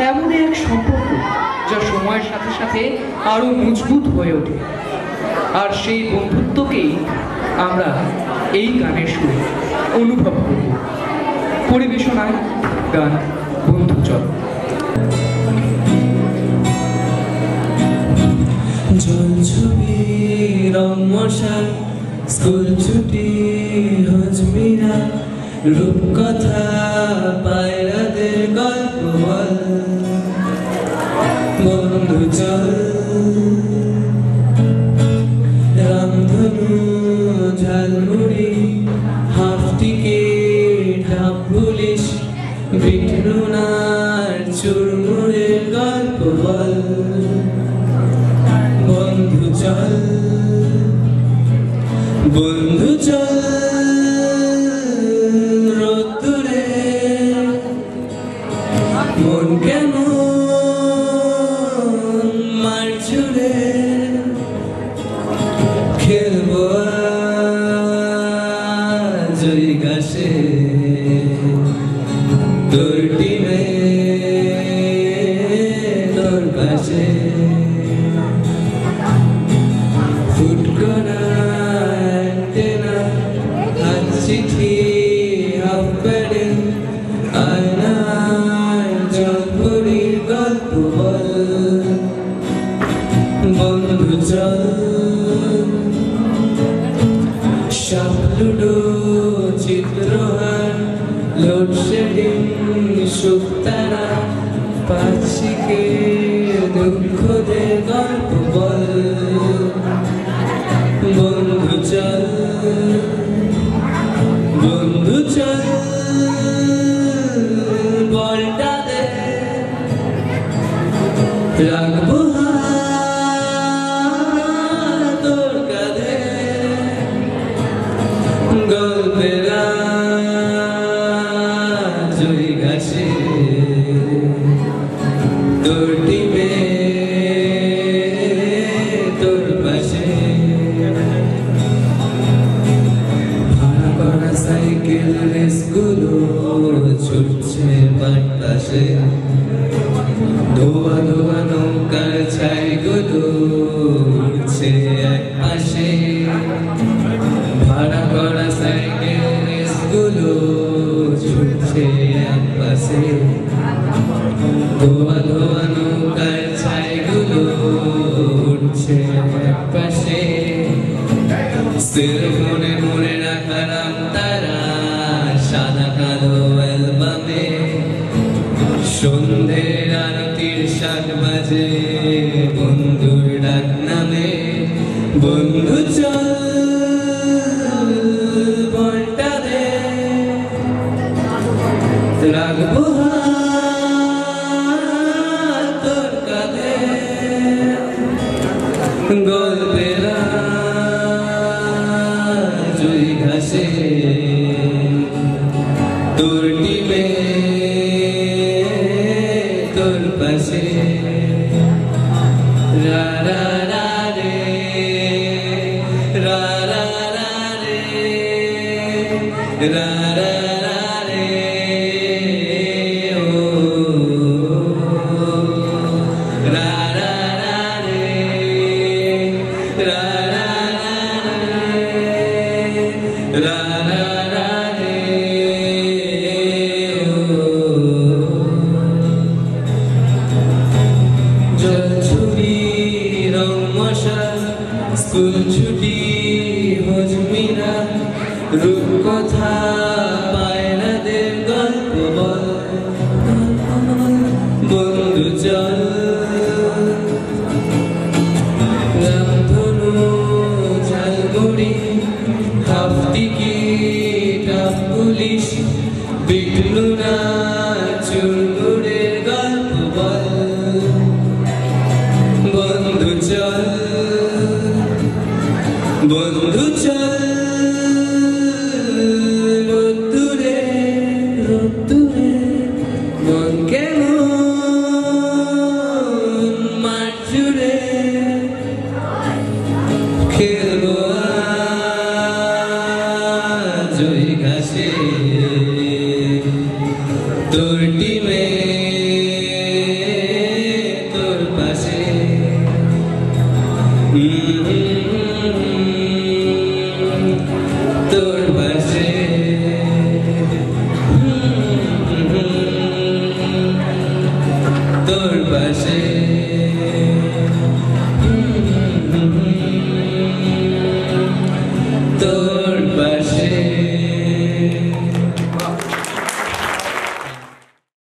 এমন এক সম্পর্ক যা সময়ের সাথে সাথে আরো মজবুত হয়ে ওঠে। আর সেই বন্ধুত্বকেই আমরা এই গানের সুরে অনুভব করব। পরিবেশনায় গান বন্ধু চল। জল ছবি রং মশাল স্কুল ছুটি হজমিরা রূপকথা পায়রাদের গল্প বল বন্ধু চল রামধনু ঝালমুড়ি হাফ টিকিট হাফ পুলিশ বিটনুনার চুরমুড়ের গল্প বল বন্ধু চল বন্ধু চল রোদ্দুরে মন কেমন মার জুড়ে খেলবো আজ ওই ঘাসে তোর টিমে তোর পাশে ফুটকোনা অ্যান্টেনা হাত চিঠি হাফ প্যাডেল আয়নায় জলপুরির গল্প বল বন্ধু চল সাপ লুডো চিত্রহার লোডশেডিং সুক্তারা পাখিকে দুঃখদের গল্প বল বন্ধু চল বন্ধু চল বলটা দে রাখবো তোর কাঁধে গল্পের জয়ী ঘাসে তোর টিমে তোর পাশে ভাড়া করা সাইকেল রেসগুলো ছুটছে বাতাসে ধোয়া ধোয়া নৌকার ছাইগুলো উড়ছে এক পাশে ভাড়া করা সাইকেল রেসগুলো ছুটছে এক পাশে ধোয়া ধোয়া নৌকার ছাইগুলো উঠছে এক পাশে সেলফোনে মনে রাখা নাম তারা সাদা কালো অ্যালবামে সন্ধ্যের আরতির 7 বাজে বন্ধুর ডাক নামে বন্ধু চল বলটা দে রাখবো তোর কাঁধে গল্পের জয়ী ঘাসে তোর টিমে তোর পাশে রা রা রা রে রা রা রা রে রা রা রা রে ও রা রা রা রে রা রা রা রে রা রা রা রে ও জল ছুটি রং মশাল স্কুল ছুটি হজমিরা রূপকথা পায়রাদের গল্প বল বন্ধু চল